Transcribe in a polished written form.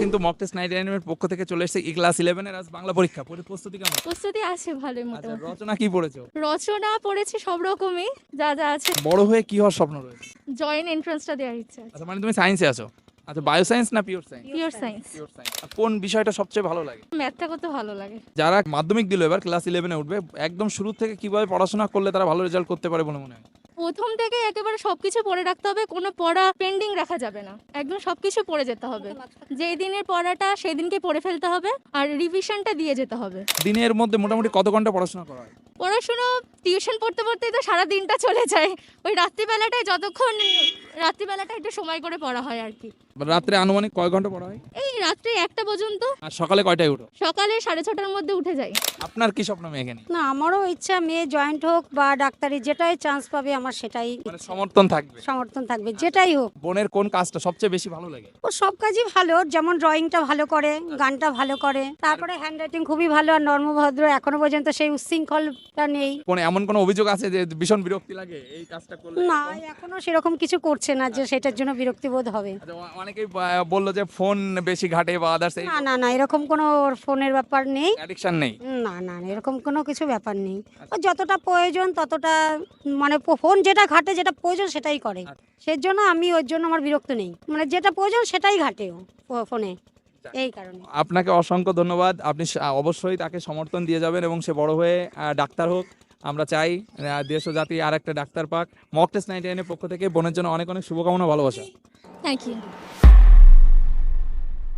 কিন্তু mock test 99 এর পক্ষ থেকে চলে এসেছে ক্লাস 11 এর আজ বাংলা পরীক্ষা। প্রস্তুতি কেমন? প্রস্তুতি আছে ভালোই আচ্ছা, মোটামুটি। রচনা কি পড়েছো? রচনা পড়েছি সব রকমই, যা যা আছে। বড় হয়ে কি হওয়ার স্বপ্ন রয়েছে? জয়েন্ট এন্ট্রান্সটা দেওয়ার ইচ্ছা আছে। আচ্ছা, মানে তুমি সায়েন্সে আছো? আচ্ছা, বায়ো সায়েন্স না pure science? Pure science. Pure science. কোন বিষয়টা সবচেয়ে ভালো লাগে? ম্যাথটা করতে ভালো লাগে। যারা মাধ্যমিক দিল এবার ক্লাস 11 এ উঠবে, একদম শুরু থেকে কিভাবে পড়াশোনা করলে তারা ভালো রেজাল্ট করতে পারে বলে মনে হয়? প্রথম থেকে একেবারে সবকিছু পড়ে রাখতে হবে, কোনো পড়া পেন্ডিং রাখা যাবে না, একদম সবকিছু পড়ে যেতে হবে। যেই দিনের পড়াটা সেই দিনকে পড়ে ফেলতে হবে, আর রিভিশনটা দিয়ে যেতে হবে। দিনের মধ্যে মোটামুটি কত ঘন্টা পড়াশোনা করা হয়? পড়াশুনো টিউশন পড়তে পড়তেই তো সারা দিনটা চলে যায়। ওই রাত্রিবেলাটায় যতক্ষণ রাত্রিবেলাটা একটু সময় করে পড়া হয় আর কি। রাত্রে আনুমানিক কয় ঘন্টা পড়া হয়? এই রাত্রি 1টা পর্যন্ত। আর সকালে কয়টায় উঠো? সকালে 6:30টার মধ্যে উঠে যাই। আপনার কি স্বপ্ন মেয়ে নিয়ে? না, আমারও ইচ্ছা মেয়ে জয়েন্ট হোক বা ডাক্তারি, যেটাই চান্স পাবে আমার সেটাই মানে সমর্থন থাকবে? সমর্থন থাকবে, যেটাই হোক। বোনের কোন কাজটা সবচেয়ে বেশি ভালো লাগে? ও সব কাজই ভালো, যেমন ড্রয়িংটা ভালো করে, গানটা ভালো করে, তারপরে হ্যান্ড রাইটিং খুবই ভালো, আর নর্মভদ্র। এখনো পর্যন্ত সেই উচ্ছৃঙ্খলটা নেই। এমন কোন অভিযোগ আছে যে ভীষণ বিরক্তি লাগে এই কাজটা করলে? না, এখনো সেরকম কিছু করছে না যে সেটার জন্য বিরক্তি বোধ হবে। আচ্ছা, অনেকেই বললো যে ফোন বেশি ঘাটে বা আদার্স না না না, এরকম কোনো ওর ফোনের ব্যাপার নেই। অ্যাডিকশন নেই? না না না, এরকম কোনো কিছু ব্যাপার নেই। ও যতটা প্রয়োজন ততটা, মানে ফোন যেটা ঘাটে, যেটা প্রয়োজন সেটাই করে। সেজন্য আমি ওর জন্য আমার বিরক্ত নেই, মানে যেটা প্রয়োজন সেটাই ঘাটে ও ফোনে, এই কারণে। আপনাকে অসংখ্য ধন্যবাদ। আপনি অবশ্যই তাকে সমর্থন দিয়ে যাবেন এবং সে বড় হয়ে ডাক্তার হোক। আমরা চাই দেশ ও জাতি আর একটা ডাক্তার পাক। মক টেস্ট 99 এর পক্ষ থেকে বোনের জন্য অনেক অনেক শুভকামনা, ভালোবাসা। Thank you.